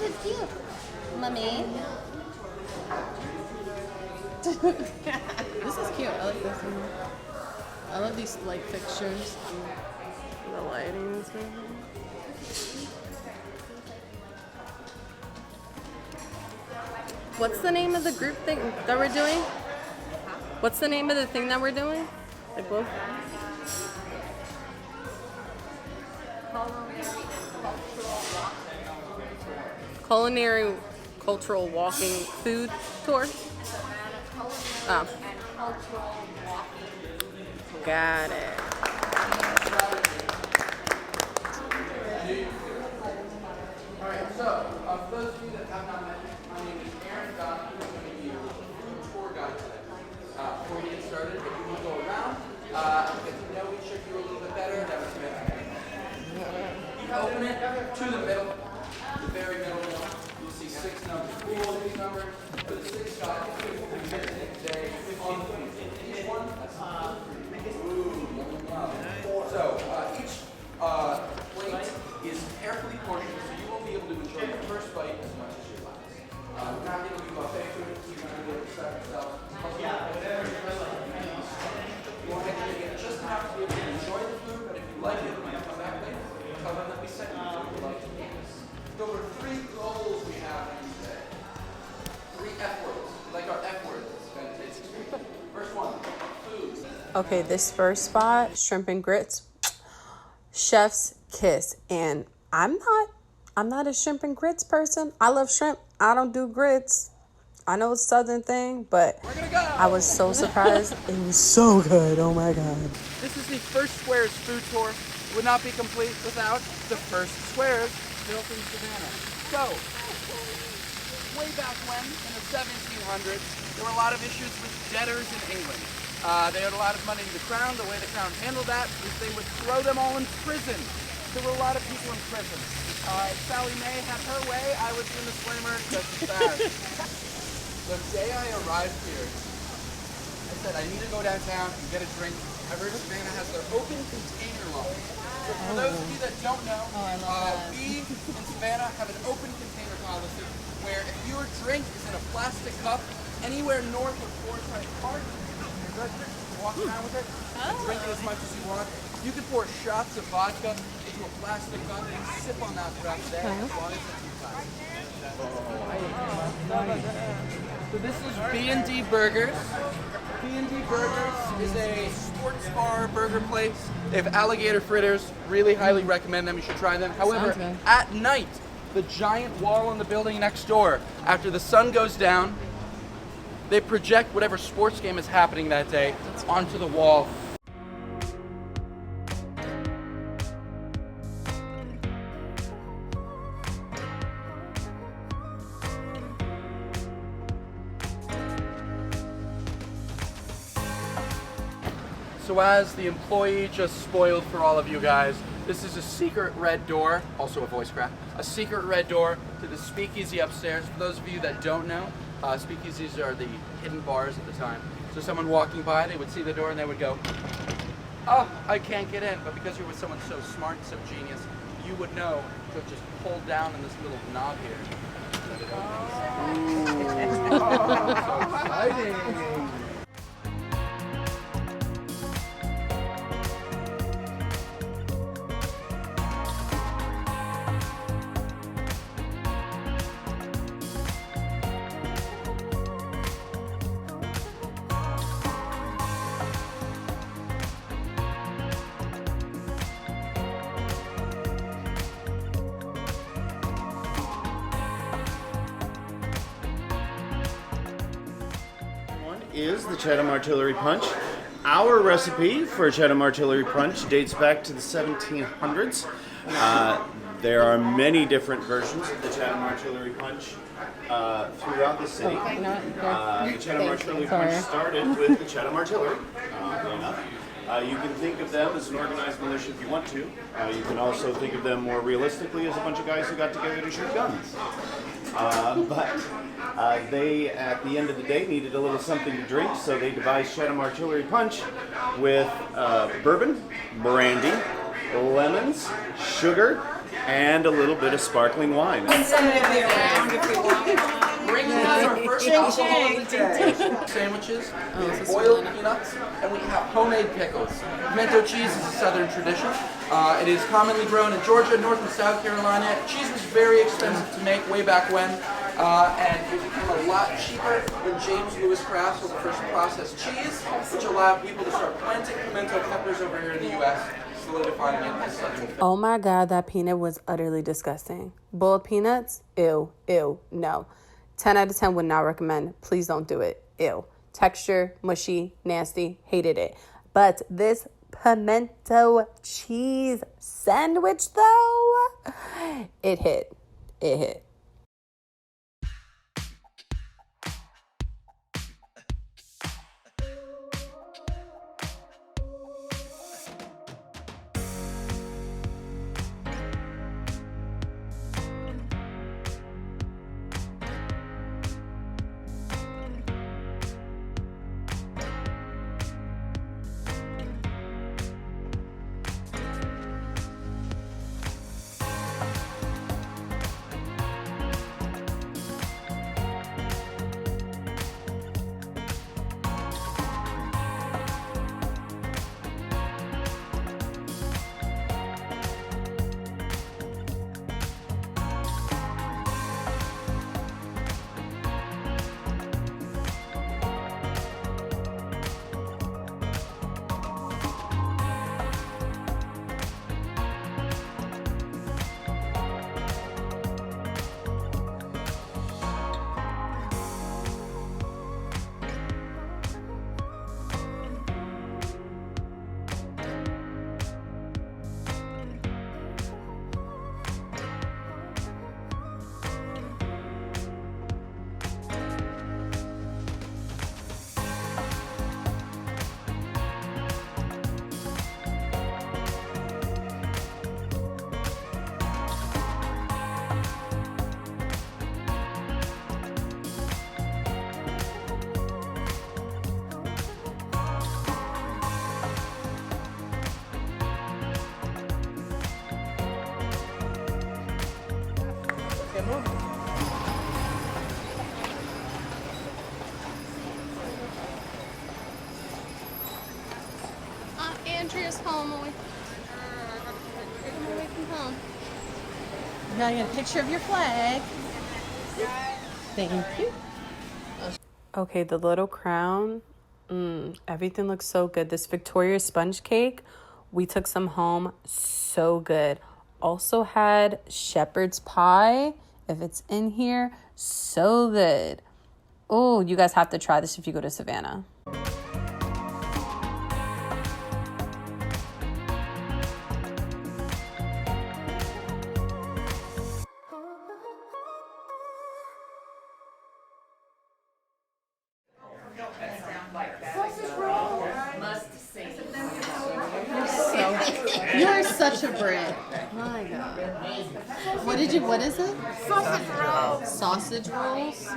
it's cute. Mummy. This is cute. I like this one. I love these light fixtures. The lighting is really good. What's the name of the group thing that we're doing? What's the name of the thing that we're doing? Like both? Culinary cultural walking food tour. Oh. Got it. Alright, so for those of you that have not met me, my name is Aaron Dunn. I'm going to be your food tour guide today. Before we get started, if you want to go around, get to know each of you a little bit better, that was good. Open it to the middle, the very middle one. You'll see 6 numbers. All of these numbers for the 6 guys today on the food. Each one, that's so each plate is carefully portioned, so you will be able to enjoy the first bite as much as your last. We're not going to do buffet food, so you're not going to be able to serve yourself. You want to get just enough to be able to enjoy the food, but if you like it, when you come back later, tell them that we sent you so you like to eat this. There were 3 goals we have for you today. 3 F words. Like our F words. First one, food. Okay, this first spot, shrimp and grits, chef's kiss. And I'm not a shrimp and grits person. I love shrimp. I don't do grits. I know it's a southern thing, but I was so surprised. It was so good. Oh my God. This is the First Squares food tour. It would not be complete without the First Squares built in Savannah. So, way back when, in the 1700s, there were a lot of issues with debtors in England. They owed a lot of money to the crown. The way the crown handled that is they would throw them all in prison. There were a lot of people in prison. If Sally Mae had her way, I would do the disclaimer just as bad. The day I arrived here, I said I need to go downtown and get a drink. I've heard Savannah has their open container line. So for those of you that don't know, we in Savannah have an open container policy where if your drink is in a plastic cup anywhere north of Forsyth Park, walk around with it, drink it as much as you want. You can pour shots of vodka into a plastic cup and sip on that throughout the day as long as it's So this is B&D Burgers. B&D Burgers is a sports bar burger place. They have alligator fritters. Really highly recommend them. You should try them. However, at night, the giant wall in the building next door, after the sun goes down, they project whatever sports game is happening that day onto the wall. So as the employee just spoiled for all of you guys, this is a secret red door, also a voice crack, a secret red door to the speakeasy upstairs. For those of you that don't know, speakeasies are the hidden bars at the time. So someone walking by, they would see the door and they would go, oh, I can't get in. But because you're with someone so smart, so genius, you would know to just pull down on this little knob here. So exciting. Is the Chatham Artillery Punch. Our recipe for Chatham Artillery Punch dates back to the 1700s. There are many different versions of the Chatham Artillery Punch throughout the city. The Chatham Artillery Punch started with the Chatham Artillery, oddly enough. You can think of them as an organized militia if you want to. You can also think of them more realistically as a bunch of guys who got together to shoot guns. But they, at the end of the day, needed a little something to drink, so they devised Chatham Artillery Punch with bourbon, brandy, lemons, sugar, and a little bit of sparkling wine. Bringing out our first alcohol of the day. Sandwiches, boiled peanuts, and we have homemade pickles. Minto cheese is a southern tradition. It is commonly grown in Georgia, North and South Carolina. Cheese was very expensive to make way back when, and it became a lot cheaper when James Lewis Crafts was the first processed cheese, which allowed people to start planting pimento peppers over here in the U.S., solidifying it as southern. Oh my God, that peanut was utterly disgusting. Boiled peanuts? Ew, no. 10 out of 10 would not recommend. Please don't do it. Ew. Texture, mushy, nasty, hated it. But this pimento cheese sandwich though, it hit. Andrea's home away from home. Now you get a picture of your flag. Thank you. Okay, the little crown. Everything looks so good. This Victoria sponge cake, we took some home. So good. Also had shepherd's pie. If it's in here, so good. Oh, you guys have to try this if you go to Savannah. You are such a Brit. My God. What is it? Sausage rolls. Sausage rolls?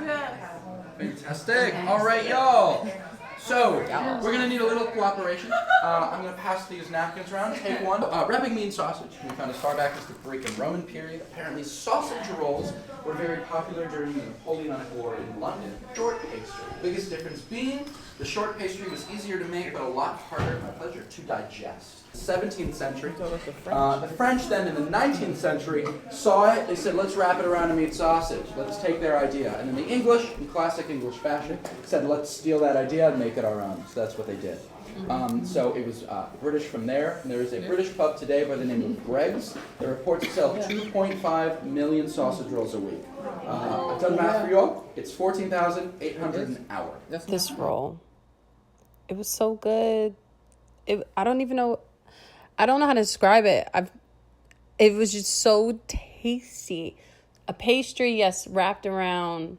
Fantastic. All right, y'all. So, we're going to need a little cooperation. I'm going to pass these napkins around. Take one. Wrapping means sausage. We found as far back as the Greek and Roman period. Apparently, sausage rolls were very popular during the Napoleonic War in London. Short pastry. Biggest difference being the short pastry was easier to make, but a lot harder, my pleasure, to digest. 17th century. The French then in the 19th century saw it. They said, let's wrap it around a meat sausage. Let's take their idea. And then the English, in classic English fashion, said, let's steal that idea and make it our own. So that's what they did. So it was British from there. And there is a British pub today by the name of Greg's that reports to sell 2.5 million sausage rolls a week. I've done math for you all. It's 14,800 an hour. This roll, it was so good. I don't know how to describe it. It was just so tasty. A pastry, yes, wrapped around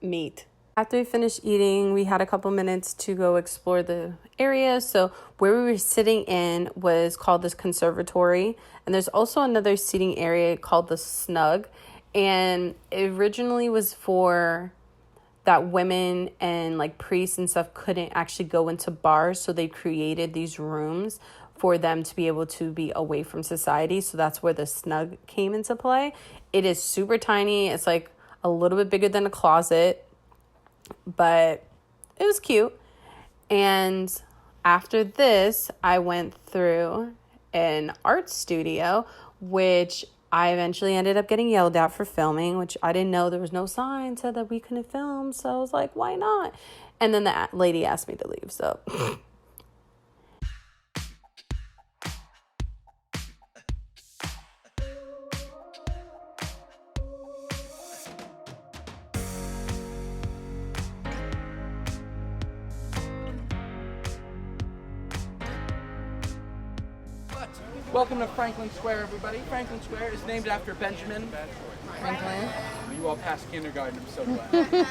meat. After we finished eating, we had a couple minutes to go explore the area. So where we were sitting in was called this conservatory. And there's also another seating area called the snug. And it originally was for that women and like priests and stuff couldn't actually go into bars. So they created these rooms for them to be able to be away from society. So that's where the snug came into play. It is super tiny. It's like a little bit bigger than a closet, but it was cute. And after this, I went through an art studio, which I eventually ended up getting yelled at for filming, which I didn't know. There was no sign said that we couldn't film. So I was like, why not? And then the lady asked me to leave. So Welcome to Franklin Square, everybody. Franklin Square is named after Benjamin Franklin. You all passed kindergarten, I'm so glad.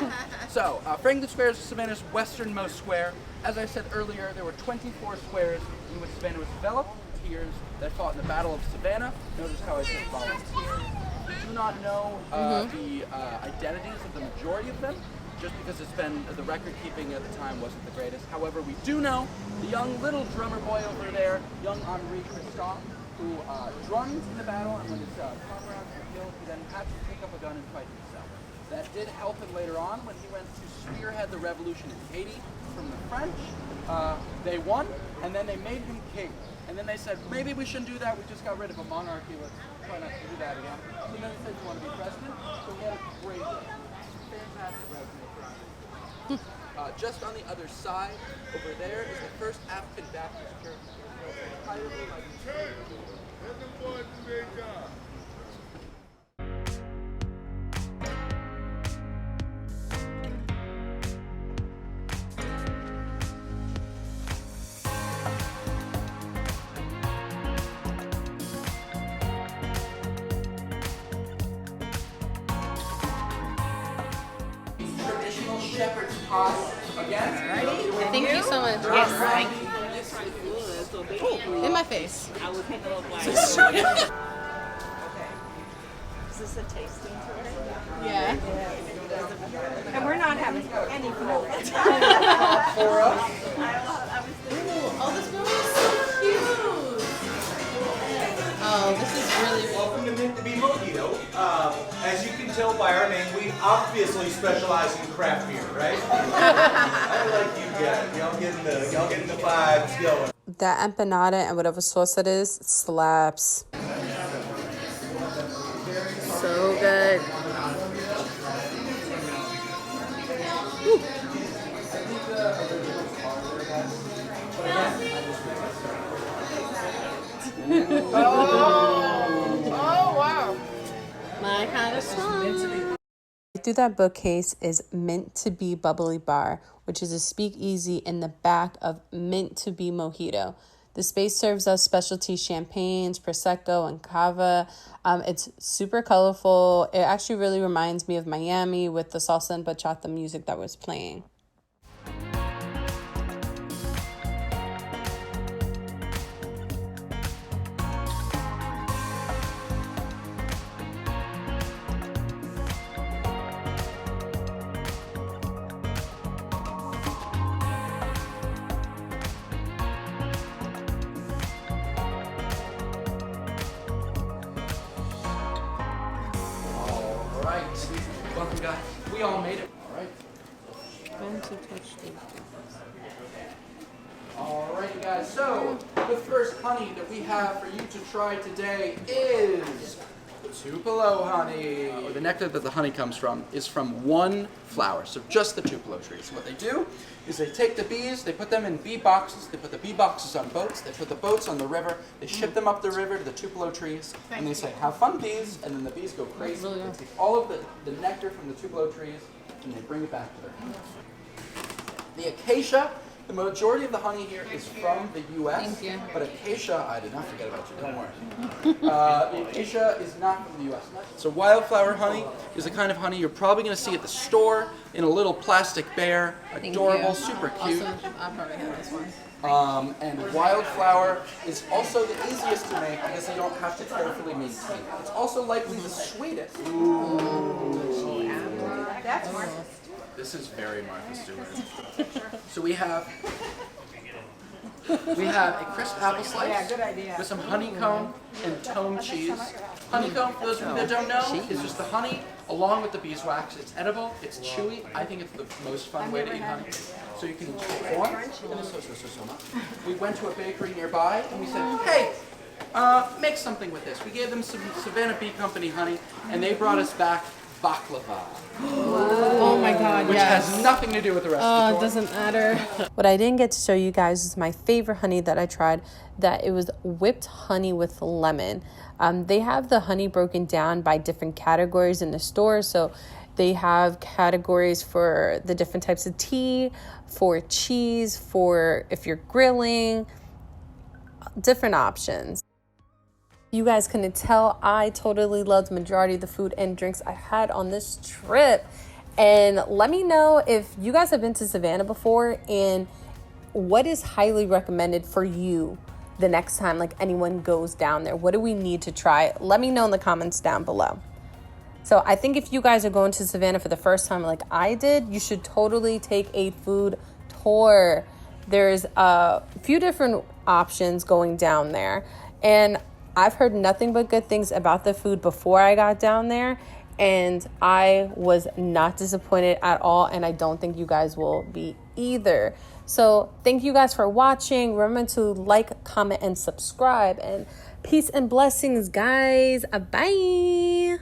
So, Franklin Square is Savannah's westernmost square. As I said earlier, there were 24 squares in which Savannah was developed. Tiers that fought in the Battle of Savannah. Notice how I said volunteers. We do not know the identities of the majority of them, just because the record keeping at the time wasn't the greatest. However, we do know the young little drummer boy over there, young Henri Christophe, who drummed in the battle, and when his comrades were killed, he then had to pick up a gun and fight himself. That did help him later on when he went to spearhead the revolution in Haiti from the French. They won, and then they made him king. And then they said, maybe we shouldn't do that, we just got rid of a monarchy, let's try not to do that again. So then he said, you want to be president? So he had a great day. Fantastic resume. Just on the other side, over there, is the first African Baptist church. Traditional shepherd's pie again. Thank you so much. Yes, thank you. In my face. I will take a little bite. Okay. Is this a tasting tour? Yeah. And we're not having any food. Oh, this movie is so cute. Oh, this is really Welcome to Minto be Mojito. As you can tell by our name, we obviously specialize in craft beer, right? I like you guys. Y'all getting the vibes going. that empanada and whatever sauce it is slaps. So good. Oh wow. My kind of song. Through that bookcase is Mint to Be Bubbly Bar, which is a speakeasy in the back of Mint to Be Mojito. The space serves us specialty champagnes, Prosecco, and Cava. It's super colorful. It actually really reminds me of Miami with the salsa and bachata music that was playing. Alright, welcome guys. We all made it. Alright. Alright guys, so the first honey that we have for you to try today is Tupelo honey. The nectar that the honey comes from is from one flower, so just the Tupelo tree. So what they do is they take the bees, they put them in bee boxes, they put the bee boxes on boats, they put the boats on the river, they ship them up the river to the Tupelo trees, and they say, have fun bees, and then the bees go crazy. They take all of the nectar from the Tupelo trees, and they bring it back to their honey. The acacia, the majority of the honey here is from the U.S. Thank you. But acacia, I did not forget about you, don't worry. The acacia is not from the U.S. So wildflower honey is the kind of honey you're probably going to see at the store in a little plastic bear, adorable, super cute. Also, I'll probably have this one. And wildflower is also the easiest to make because you don't have to carefully maintain. It's also likely the sweetest. That's more. This is very Martha Stewart. So we have We have a crisp apple slice Yeah, good idea. with some honeycomb and tome cheese. Honeycomb, for those of you that don't know, is just the honey along with the beeswax. It's edible, it's chewy. I think it's the most fun way to eat honey. So you can eat one, and so much. We went to a bakery nearby and we said, hey, make something with this. We gave them some Savannah Bee Company honey, and they brought us back baklava, Oh my God, which yes. has nothing to do with the rest of Oh, the it tour. doesn't matter. What I didn't get to show you guys is my favorite honey that I tried, that it was whipped honey with lemon. They have the honey broken down by different categories in the store. So they have categories for the different types of tea, for cheese, for if you're grilling, different options. You guys couldn't tell, I totally loved the majority of the food and drinks I had on this trip. And let me know if you guys have been to Savannah before and what is highly recommended for you the next time like anyone goes down there. What do we need to try? Let me know in the comments down below. So I think if you guys are going to Savannah for the first time like I did, you should totally take a food tour. There's a few different options going down there. And I've heard nothing but good things about the food before I got down there. And I was not disappointed at all. And I don't think you guys will be either. So thank you guys for watching. Remember to like, comment, and subscribe. And peace and blessings, guys. Bye.